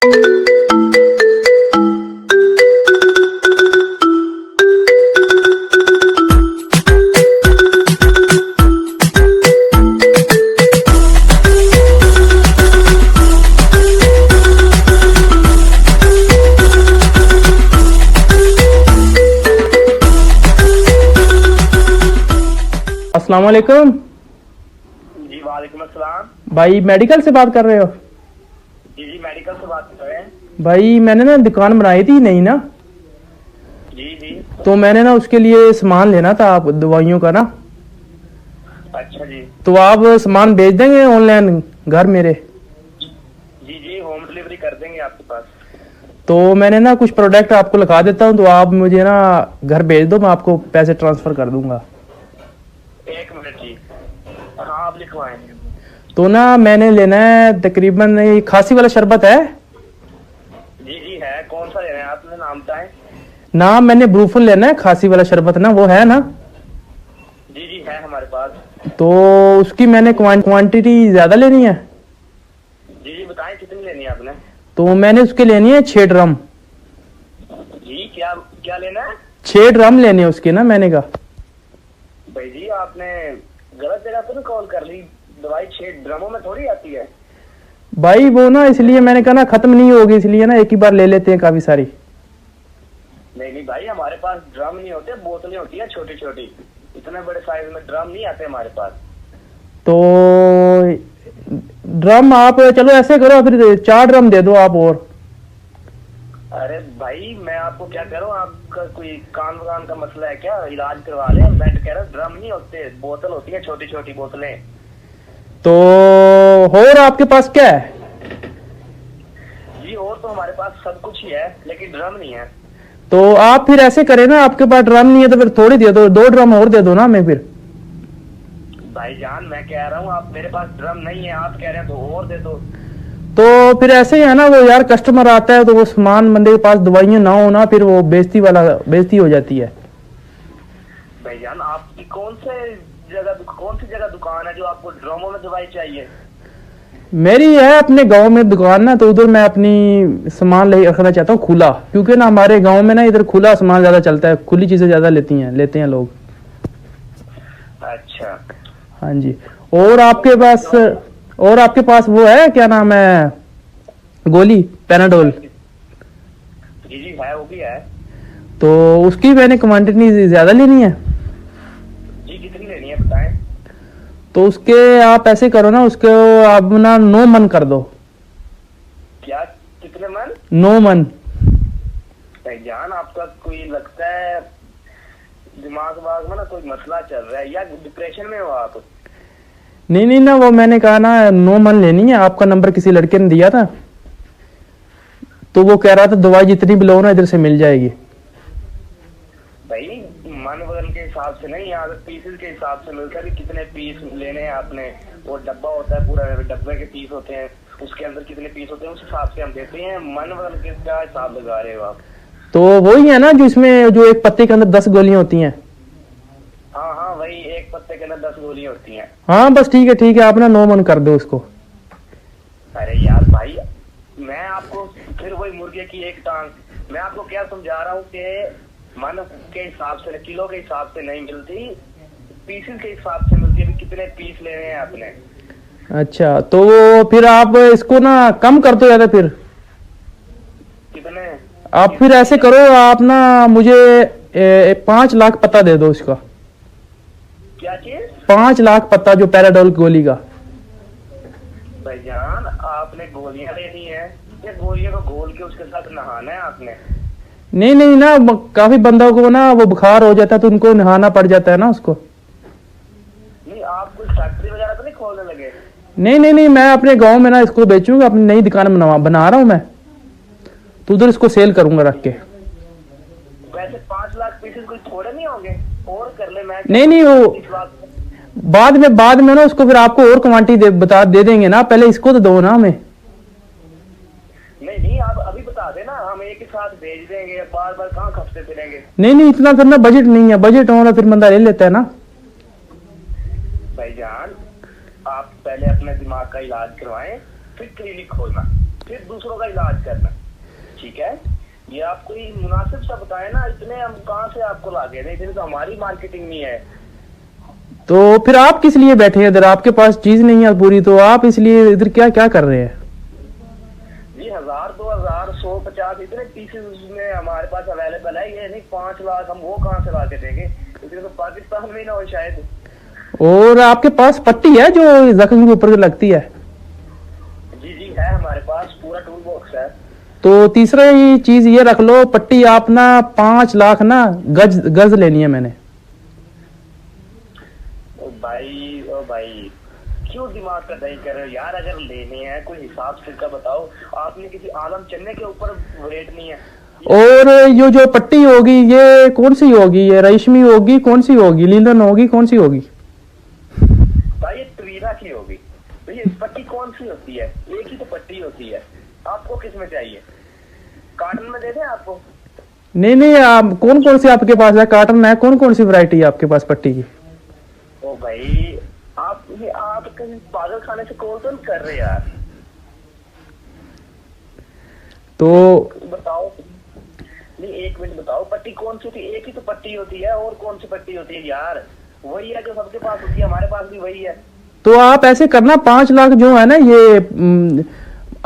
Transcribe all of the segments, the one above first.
अस्सलाम वालेकुम। जी वालेकुम अस्सलाम। भाई मेडिकल से बात कर रहे हो? जी मेडिकल से बात कर रहे हैं। भाई मैंने ना दुकान बनाई थी नहीं ना, जी तो मैंने ना उसके लिए सामान लेना था, आप दवाइयों का ना। अच्छा जी। तो आप सामान भेज देंगे ऑनलाइन घर मेरे? जी होम डिलीवरी कर देंगे आपके पास। तो मैंने ना कुछ प्रोडक्ट आपको लिखा देता हूँ, तो आप मुझे ना घर भेज दो, मैं आपको पैसे ट्रांसफर कर दूंगा। एक मिनट जी। हाँ आप लिखवाएं। तो ना मैंने लेना है तकरीबन, ये खांसी वाला शरबत है। जी है। कौन सा लेना है आपने, नाम बताएं। नाम मैंने ब्रूफन लेना है, खांसी वाला शरबत ना, वो है ना? जी है हमारे पास। तो उसकी मैंने क्वांटिटी ज्यादा लेनी है। जी बताएं कितनी लेनी है आपने। तो मैंने उसके लेनी है 6 ड्रम। जी क्या क्या लेना है? 6 ड्रम लेने हैं उसके ना, मैंने कहा। भाई जी आपने गलत जगह तो नहीं कॉल कर ली। दवाई 6 ड्रमों में थोड़ी आती है। भाई वो ना इसलिए मैंने कहा ना खत्म नहीं होगी, इसलिए ना एक ही बार ले लेते हैं काफी सारी। नहीं भाई हमारे पास ड्रम नहीं होते, बोतलें होती है छोटी छोटी। इतने बड़े साइज में ड्रम नहीं आते हमारे पास। तो ड्रम आप चलो ऐसे करो, फिर 4 ड्रम दे दो आप और। अरे भाई मैं आपको क्या कह रहा हूँ, आपका कोई कान वकान का मसला है क्या? इलाज करवा ले। मैं तो कह रहा हूँ ड्रम नहीं होते, बोतल होती है छोटी छोटी बोतलें। तो और आपके पास क्या है? जी और तो हमारे पास सब कुछ ही है, लेकिन ड्रम नहीं है। तो आप फिर ऐसे करें ना, आपके पास ड्रम नहीं है तो फिर थोड़ी दे दो, 2 ड्रम और दे दो ना हमें फिर। भाईजान मैं कह रहा हूँ आप, मेरे पास ड्रम नहीं है, आप कह रहे हैं तो और दे दो। तो फिर ऐसे ही है ना, वो यार कस्टमर आता है तो वो सामान बंदे के पास दवाइयां ना हो ना, फिर वो बेइज्जती हो जाती है। भाईजान आपकी कौन सी जगह दुकान है जो आपको ड्रमों में दवाई चाहिए? मेरी है अपने गांव में दुकान ना, तो उधर मैं अपनी सामान ले रखना चाहता हूँ खुला, क्योंकि ना हमारे गांव में ना इधर खुला सामान ज्यादा चलता है, खुली चीजें ज्यादा लेते हैं लोग। अच्छा। हाँ जी। और आपके पास वो है, क्या नाम है, गोली पैनाडोल? जी है, वो भी है। तो उसकी मैंने क्वांटिटी ज्यादा लेनी है। जी कितनी लेनी है बताएं। तो उसके आप ऐसे करो ना, उसको आप ना 9 मन कर दो। क्या कितने मन? 9 मन। भाईजान आपका कोई लगता है दिमाग में ना कोई मसला चल रहा है, या डिप्रेशन में हो आप? नहीं ना, वो मैंने कहा ना 9 मन लेनी है। आपका नंबर किसी लड़के ने दिया था, तो वो कह रहा था दवाई जितनी भी लो ना इधर से मिल जाएगी। भाई मन वजन के हिसाब से नहीं, यहाँ पीसेस के हिसाब से मिलता है कि कितने पीस लेने हैं आपने। वो डब्बा होता है, पूरा डब्बे के पीस होते हैं, उसके अंदर कितने पीस होते हैं उस हिसाब से हम देते हैं। मन वजन के क्या हिसाब लगा रहे हो आप? तो वही है ना, जो इसमें जो एक पत्ते के अंदर 10 गोलियां होती हैं। हाँ वही एक पत्ते के अंदर 10 गोलियां होती हैं। हाँ बस ठीक है, आप ना 9 मन कर दो उसको। अरे यार भाई मैं आपको फिर वही मुर्गे की एक टांग। मैं आपको क्या समझा रहा हूँ कि मन के हिसाब से, किलो के हिसाब से नहीं मिलती, पीसेस के हिसाब से मिलती है। कितने पीस लेने हैं आपने? अच्छा, तो फिर आप इसको ना कम कर दो ज्यादा। फिर कितने? आप फिर ऐसे करो, आप ना मुझे 5 लाख पत्ता दे दो इसका। क्या चीज? 5 लाख पत्ता जो पैराडोल गोली का। भाईजान आपने गोलियां लेनी है या गोलियों को घोल के उसके साथ नहाना है आपने? नहीं ना, काफी बंदों को ना वो बुखार हो जाता है तो उनको नहाना पड़ जाता है ना उसको। नहीं आप कोई फैक्ट्री वगैरह तो नहीं खोलने लगे? नहीं, मैं अपने गांव में ना इसको बेचूंगा, अपनी नई दुकान बना रहा हूं मैं, तो उधर इसको सेल करूंगा रख के। वैसे 5 लाख पीसेस कोई थोड़े नहीं होंगे, और कर ले। मैं नहीं वो बाद में ना उसको फिर आपको और क्वांटिटी दे देंगे ना, पहले इसको तो दो ना हमें। नहीं आप अभी बता देना, हम एक ही साथ भेज देंगे। बार बार कहाँ खपते फिरेंगे? नहीं इतना फिर ना बजट नहीं है, बजट हो फिर बंदा ले लेता है ना। भाईजान आप पहले अपने दिमाग का इलाज करवाएं, फिर क्लिनिक खोलना। फिर दूसरों का इलाज करना, ठीक है? ये आप कोई मुनासिब सा बताए ना, इतने हम कहाँ से आपको ला के दें, इतनी तो हमारी मार्केटिंग नहीं है। तो फिर आप किस लिए बैठे हैं इधर? आपके पास चीज नहीं है पूरी, तो आप इसलिए इधर क्या क्या कर रहे हैं? जी 1000, 2000, 100, 50 इतने पीसेस उसमें हमारे पास अवेलेबल है। ये नहीं 5 लाख हम वो कहाँ से ला के देंगे, इतने तो पाकिस्तान में ही ना हो शायद। और आपके पास पट्टी है जो जख्म के ऊपर लगती है? जी जी है, हमारे पास पूरा टूल बॉक्स है। तो तीसरा ही चीज ये रख लो, पट्टी आप ना 5 लाख ना गज गज लेनी है मैंने। ओ भाई क्यों दिमाग का दही कर रहे हो यार? अगर लेने हैं कोई हिसाब से का बताओ। आपने किसी आलम चन्ने के ऊपर रेट नहीं है। और ये जो पट्टी होगी ये कौन सी होगी? ये रेशमी होगी, कौन सी होगी? लिनन होगी, कौन सी होगी? भाई ये ट्वीरा की होगी। तो ये पट्टी कौन सी होती है? एक ही तो पट्टी होती है। आपको किस में चाहिए? कार्टन में दे दें आपको? नहीं नहीं, आप कौन कौन सी आपके पास है? काटन है, कौन कौन सी वैरायटी है आपके पास पट्टी की? ओ भाई आप कहीं पागल खाने से कॉल तो नहीं कर रहे यार? तो बताओ। नहीं एक मिनट बताओ, पट्टी कौन सी होती है? एक ही तो पट्टी होती है, और कौन सी पट्टी होती है यार? वही है जो सबके पास होती है, हमारे पास भी वही है। तो आप ऐसे करना, 5 लाख जो है ना ये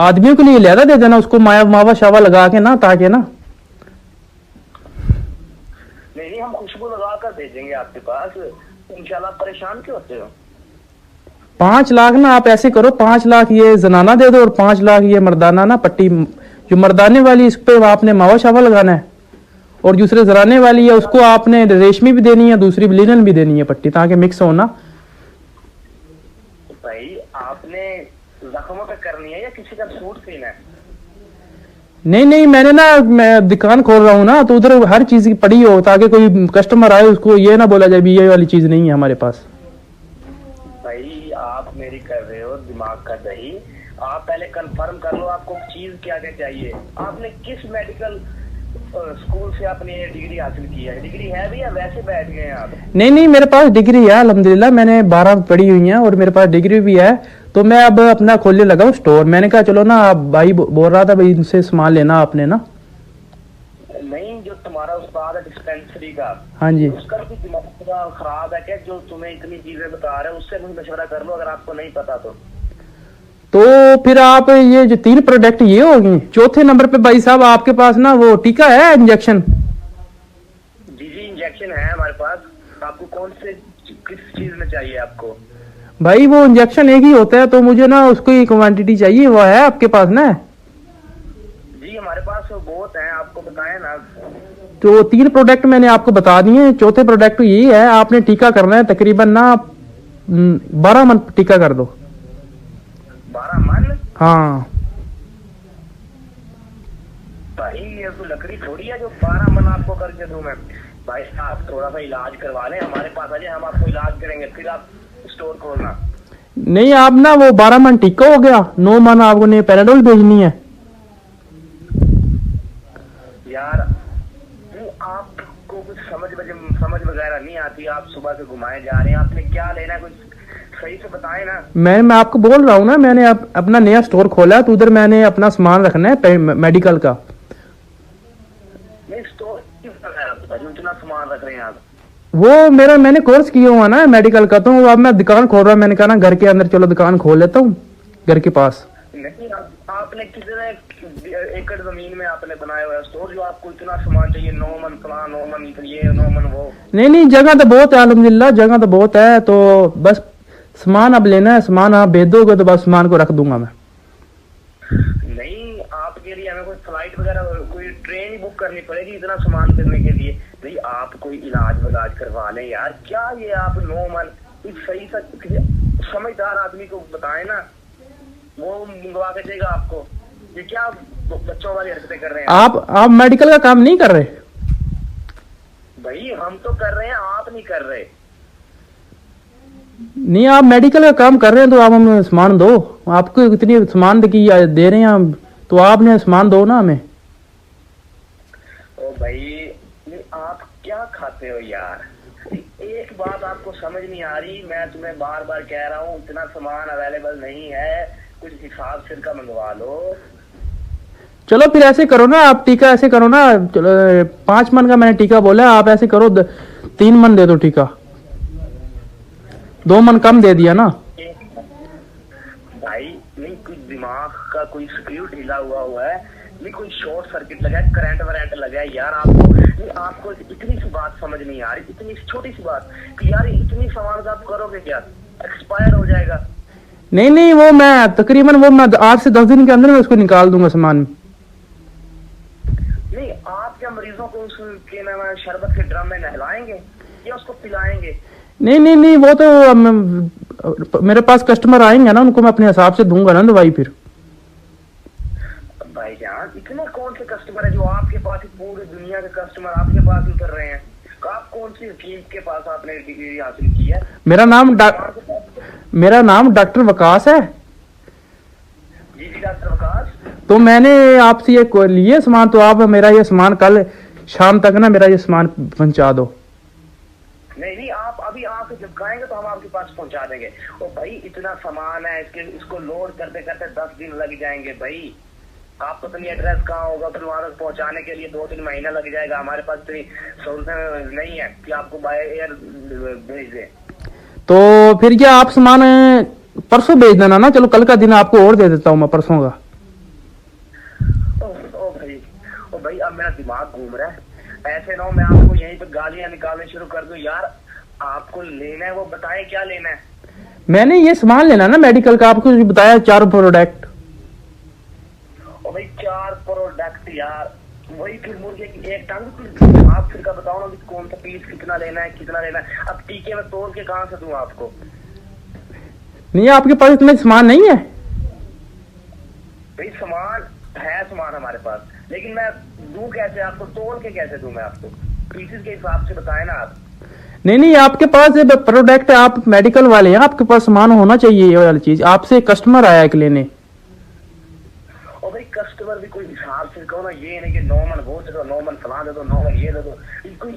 आदमियों के लिए लहदा दे देना, उसको मावा शावा लगा के ना, ताकि ना। नहीं हम खुशबू लगा कर भेजेंगे आपके पास, इंशाल्लाह। परेशान क्यों होते हो? 5 लाख ना आप ऐसे करो, 5 लाख ये जनाना दे दो और 5 लाख ये मर्दाना ना पट्टी, जो मर्दाने वाली इस पे आपने मावा शावा लगाना है, और दूसरे जराने वाली है उसको आपने रेशमी भी देनी है, दूसरी लिनन भी देनी है पट्टी, ताकि मिक्स हो ना। भाई आपने जख्मों पे करनी है या किसी का सूट सीना है? नहीं नहीं, मैं दुकान खोल रहा हूँ ना, तो उधर हर चीज की पड़ी हो, ताकि कोई कस्टमर आए उसको ये ना बोला जाए भी ये वाली चीज नहीं है हमारे पास। भाई आप मेरी कर रहे हो दिमाग का दही। आप पहले कंफर्म कर लो आपको चीज क्या क्या चाहिए। आपने किस मेडिकल स्कूल से आपने ये डिग्री हासिल की है? डिग्री है भी या वैसे बैठ गए हैं आप? नहीं नहीं, मेरे पास डिग्री है अल्हम्दुलिल्लाह, मैंने 12 पढ़ी हुई है और मेरे पास डिग्री भी है। तो मैं अब अपना खोलने लगा हूँ स्टोर। मैंने कहा चलो ना, आप भाई बोल रहा था भाई इनसे सामान लेना आपने ना। नहीं जो तुम्हारा उस्ताद है डिस्पेंसरी का, हाँ जी। उसका भी दिमाग पूरा खराब है क्या, जो तुम्हें इतनी चीजें बता रहे हैं? उससे मुझे मशवरा कर लो अगर आपको नहीं पता तो फिर आप ये जो 3 प्रोडक्ट ये होगी। चौथे नंबर पे भाई साहब आपके पास ना वो टीका है, इंजेक्शन? जी जी इंजेक्शन है हमारे पास। आपको कौन से किस चीज में चाहिए आपको? भाई वो इंजेक्शन एक ही होता है, तो मुझे ना उसकी क्वांटिटी चाहिए, वो है आपके पास ना? जी हमारे पास बहुत है, आपको बताएं ना। तो 3 प्रोडक्ट मैंने आपको बता दिए, चौथे प्रोडक्ट यही है, आपने टीका करना है तकरीबन ना 12 मन टीका कर दो। 12 मन? हाँ भाई ये तो लकड़ी थोड़ी है जो 12 मन आपको करके दूं मैं। भाई आप थोड़ा सा इलाज करवा लें, हमारे पास आ जाए, हम आपको इलाज करेंगे, फिर आप स्टोर खोलना। नहीं, आप ना वो 12 मन टीका हो गया, 9 मन आपको ने पैराडोल भेजनी है। यार आपको कुछ समझ वगैरह नहीं आती। आप सुबह से घुमाए जा रहे हैं, आपने क्या लेना है कुछ सही से बताएं ना। मैं आपको बोल रहा हूँ ना, मैंने अपना नया स्टोर खोला है, तो उधर मैंने अपना सामान रखना है मेडिकल का। नहीं स्टोर इतना सामान रख रहे हैं आप? वो मैंने कोर्स किया हुआ ना मेडिकल का, तो अब मैं दुकान खोल रहा हूँ। मैंने कहा ना घर के अंदर चलो दुकान खोल लेता हूँ घर के पास। नहीं आपने कितने एकड़ जमीन में आपने बनाया हुआ है स्टोर जो आपको इतना सामान चाहिए? 9 मन फलां, 9 मन ये, 9 मन वो। नहीं नहीं, जगह तो बहुत है अल्हम्दुलिल्लाह, जगह तो बहुत है। तो बस सामान अब लेना है, सामान आप भेज दोगे तो बस सामान को रख दूंगा मैं। नहीं आपके लिए हमें कोई फ्लाइट वगैरह कोई ट्रेन ही बुक करनी पड़ेगी इतना सामान करने के लिए? भाई आप कोई इलाज वलाज करवा लें यार। क्या ये आप 9 मन सही सा किसी समझदार आदमी को बताएं ना, वो मंगवा के देगा आपको। ये क्या बच्चों वाली हरकतें कर रहे हैं आप मेडिकल का काम नहीं कर रहे? भाई हम तो कर रहे हैं, आप नहीं कर रहे। नहीं, आप मेडिकल का काम कर रहे हैं तो आप हमें सामान दो। आपको इतनी सामान दे रहे हैं हम, तो आपने सामान दो ना हमें। ओ भाई आप क्या खाते हो यार? एक बात आपको समझ नहीं आ रही, मैं तुम्हें बार बार कह रहा हूँ इतना सामान अवेलेबल नहीं है, कुछ हिसाब से का मंगवा लो। चलो फिर ऐसे करो ना, आप टीका ऐसे करो ना, चलो 5 मन का मैंने टीका बोला, आप ऐसे करो 3 मन दे दो टीका, 2 मन कम दे दिया ना। भाई नहीं कोई दिमाग का कोई स्क्रू ढीला हुआ है, नहीं कोई शॉर्ट सर्किट लगा है, करंट वरेंट लगा है यार। आपको इतनी सी बात समझ नहीं आ रही, इतनी छोटी सी बात कि यार इतनी सामान आप करोगे क्या, एक्सपायर हो जाएगा। नहीं नहीं, वो मैं तकरीबन वो मैं 8 से 10 दिन के अंदर में उसको निकाल दूंगा सामान। नहीं आप क्या मरीजों को उसके ना शरबत के ड्रम में नहलाएंगे या उसको पिलाएंगे? नहीं नहीं नहीं, वो तो मेरे पास कस्टमर आएंगे ना, उनको मैं अपने हिसाब से दूंगा ना दवाई। फिर भाईजान इतने कौन से कस्टमर है जो आपके पास ही, पूरी दुनिया के कस्टमर आपके पास ही कर रहे हैं? आप कौन सी हकीम के पास आपने डिग्री हासिल की है? मेरा नाम डॉक्टर वकास है। जी जी डॉक्टर वकास। तो मैंने आपसे ये लिए सामान, तो आप मेरा ये सामान कल शाम तक ना मेरा ये सामान पहुंचा दो। नहीं नहीं, आप अभी आके जब कहेंगे तो हम आपके पास पहुंचा देंगे। और भाई इतना सामान है, इसको लोड करते करते 10 दिन लग जाएंगे भाई। आपको तो नहीं एड्रेस कहाँ होगा, फिर वहां तक पहुंचाने के लिए 2-3 महीना लग जाएगा। हमारे पास इतनी सहूलतें नहीं है कि आपको बाय एयर भेज दें। तो फिर क्या आप सामान परसों भेज देना ना, चलो कल का दिन आपको और दे देता हूँ मैं परसों का। ओ भाई अब मेरा दिमाग घूम रहा है, ऐसे ना हो मैं आपको यहीं पे गालियां निकालने शुरू कर दूं। यार आपको लेना है वो बताएं क्या लेना है? मैंने ये सामान लेना ना मेडिकल का, आपको जो बताया 4 प्रोडक्ट। ओ भाई 4 प्रोडक्ट यार, वही फिर मुर्गे की एक टांग। आप फिर का बताओ ना कि कौन सा पीस कितना लेना है, कितना लेना है। अब टीके में तोड़ के कहाँ से दूं आपको? नहीं आपके पास इतना सामान नहीं है? भाई सामान है, सामान हमारे पास, लेकिन मैं दूं कैसे आपको, तोड़ के कैसे दूं मैं आपको? पीसेस के हिसाब से बताएं ना आप। नहीं नहीं, आपके पास प्रोडक्ट, आप मेडिकल वाले हैं, आपके पास सामान होना चाहिए। ये वाली चीज आपसे कस्टमर आया है लेने। और भाई कस्टमर भी कोई हिसाब से कहो ना, ये नहीं कि 9 मन वो दे दो, 9 मन फला दे दो, 9 मन ये दे दो। कोई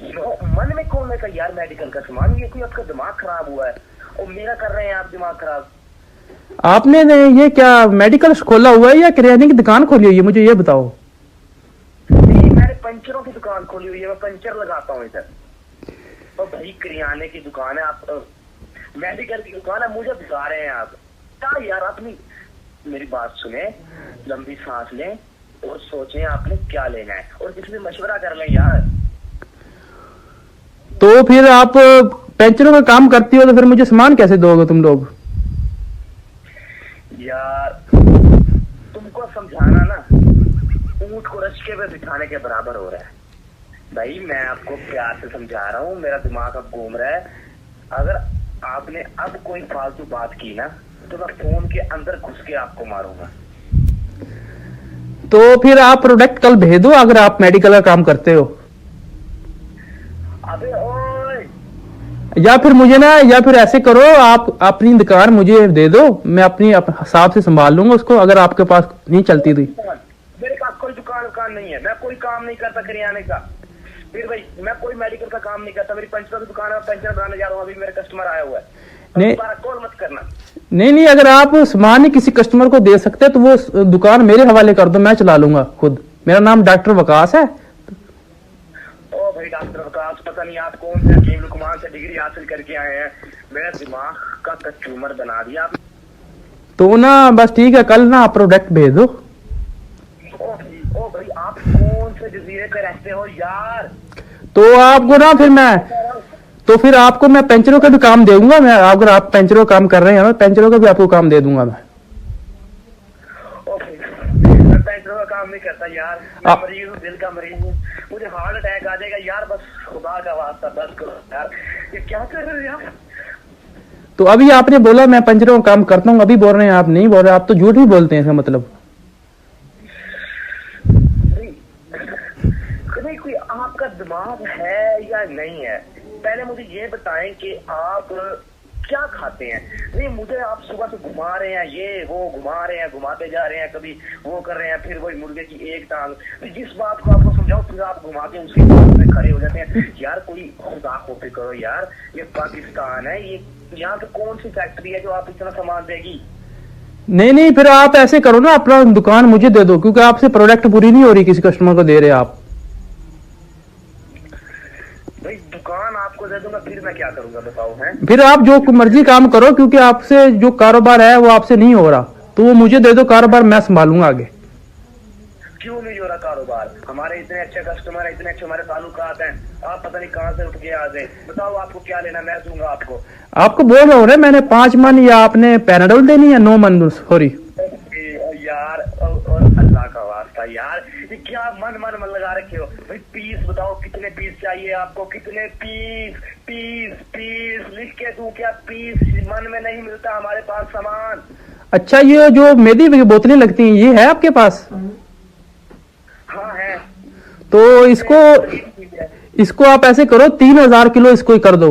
मन में कौन लेगा यार मेडिकल का सामान? ये कोई आपका दिमाग खराब हुआ है और मेरा कर रहे हैं आप दिमाग खराब। आपने ये क्या मेडिकल खोला हुआ है या किराने की दुकान खोली हुई है, मुझे ये बताओ। मैंने पंचरों की दुकान खोली हुई है, मैं पंचर लगाता हूँ इधर। तो भाई किराने की दुकान है, आप मेडिकल की दुकान है, मुझे बता रहे हैं आप क्या? यार अपनी मेरी बात सुने, लंबी सांस लें और सोचें आपने क्या लेना है और किसी से मशवरा कर लें यार। तो फिर आप पेंचरों का काम करती हो तो फिर मुझे सामान कैसे दोगे तुम लोग? यार तुमको समझाना ना ऊंट को रस्के पे बिठाने के बराबर हो रहा है। भाई मैं आपको प्यार से समझा रहा हूँ, मेरा दिमाग अब घूम रहा है। अगर आपने अब कोई फालतू बात की ना तो मैं फोन के अंदर घुस के आपको मारूंगा। तो फिर आप प्रोडक्ट कल भेज दो अगर आप मेडिकल का काम करते हो। अबे ओए, या फिर मुझे ना, या फिर ऐसे करो आप अपनी दुकान मुझे दे दो, मैं अपनी हिसाब से संभाल लूंगा उसको, अगर आपके पास नहीं चलती थी। मेरे पास कोई दुकान नहीं है, मैं कोई काम नहीं करता करियाने का। फिर भाई मैं कोई मेडिकल का काम नहीं करता, मेरी पंचर की दुकान है, पंचर बनाने जा रहा हूँ। अभी मेरे कस्टमर आया हुआ है, नहीं कॉल मत करना। नहीं नहीं, अगर आप सामान ही किसी कस्टमर को दे सकते हैं तो वो दुकान मेरे हवाले कर दो, मैं चला लूंगा खुद। मेरा नाम डॉक्टर वकास है। ओ भाई डॉक्टर वकास, पता नहीं आप कौन से हकीम लुकमान से डिग्री हासिल करके आए हैं, मेरा दिमाग का कचूमर बना दिया आप। तो ना बस ठीक है, कल ना आप प्रोडक्ट भेज दो। ओ भाई आप कौन से जजीरे पे रहते हो यार? तो आपको ना फिर आपको मैं पेंचरों का भी काम दूंगा। मैं अगर आप पेंचरों का काम कर रहे हैं ना, पेंचरों का भी आपको काम दे दूंगा मैं। मैं पेंचरों का काम नहीं करता यार, मैं मरीज हूँ, दिल का मरीज हूँ, मुझे हार्ट अटैक आ जाएगा यार। बस खुदा का वास्ता बस करो यार, ये क्या कर रहे हो यार? तो अभी आपने बोला मैं पेंचरों का काम करता हूँ, अभी बोल रहे हैं आप नहीं बोल रहे, आप तो झूठ ही बोलते हैं इसका मतलब। नहीं कोई आपका दिमाग है या नहीं है, पहले मुझे ये बताएं कि आप क्या खाते हैं। नहीं मुझे आप सुबह से घुमा रहे हैं, ये वो घुमा रहे हैं, घुमाते जा रहे हैं, कभी वो कर रहे हैं, फिर वही मुर्गे की एक टांग। जिस बात को आपको समझाओ फिर आप घुमा के उसी बात में खड़े हो जाते हैं। यार कोई खुदा खोफी करो यार, ये पाकिस्तान है, ये यहाँ पे कौन सी फैक्ट्री है जो आप इतना सामान देगी? नहीं नहीं, फिर आप ऐसे करो ना, अपना दुकान मुझे दे दो, क्योंकि आपसे प्रोडक्ट पूरी नहीं हो रही, किसी कस्टमर को दे रहे आप। भाई दुकान आपको दे दूंगा, फिर मैं क्या करूंगा बताओ? है फिर आप जो मर्जी काम करो, क्योंकि आपसे जो कारोबार है वो आपसे नहीं हो रहा, तो वो मुझे दे दो कारोबार, मैं संभालूंगा आगे। क्यों नहीं हो रहा कारोबार? हमारे इतने अच्छे कस्टमर है, इतने अच्छे हमारे ताल्लुकात हैं, आप पता नहीं कहाँ से उठ के आ गए। बताओ आपको क्या लेना, मैं दूंगा आपको। आपको बोल रहा हूँ ना मैंने, 5 मन या आपने पैनाडोल देनी है, 9 मन सॉरी। यार और अल्लाह का वास्ता यार, ये क्या मन लगा रखे हो भाई? पीस बताओ कितने पीस चाहिए आपको? कितने पीस? पीस पीस लिख के दूं क्या? पीस मन में नहीं मिलता हमारे पास सामान। अच्छा, ये जो मेदी की बोतलें लगती हैं, ये है आपके पास? हाँ है। तो इसको आप ऐसे करो, 3000 किलो इसको ही कर दो।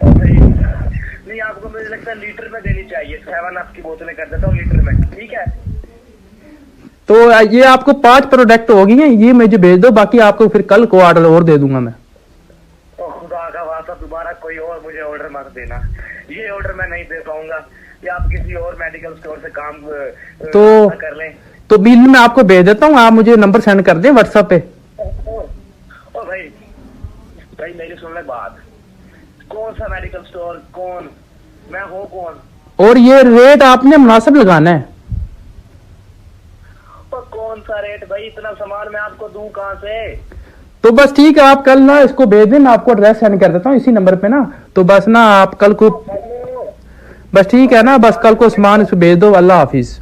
नहीं आपको मुझे लगता है लीटर में देनी चाहिए। 7 अप की बोतलें कर देता हूँ लीटर में, ठीक है? तो ये आपको 5 प्रोडक्ट हो गई हैं, ये मुझे भेज दो, बाकी आपको फिर कल को ऑर्डर और दे दूंगा मैं। तो खुदा का वास्ता दोबारा कोई और मुझे ऑर्डर मत देना, ये ऑर्डर मैं नहीं दे पाऊंगा। या आप किसी और मेडिकल स्टोर से काम तो कर लें। तो बिल मैं आपको भेज देता हूँ, आप मुझे नंबर सेंड कर दें व्हाट्सएप पे। ओ भाई मेरी सुन ले बात। कौन सा मेडिकल स्टोर? कौन? मैं हूँ कौन? और ये रेट आपने मुनासिब लगाना है। और कौन सा रेट भाई? इतना सामान मैं आपको दूं कहाँ से? तो बस ठीक है, आप कल ना इसको भेज दें, मैं आपको एड्रेस सेंड कर देता हूँ इसी नंबर पे ना। तो बस ना आप कल को, बस ठीक है ना, बस कल को सामान इसको भेज दो। अल्लाह हाफिज।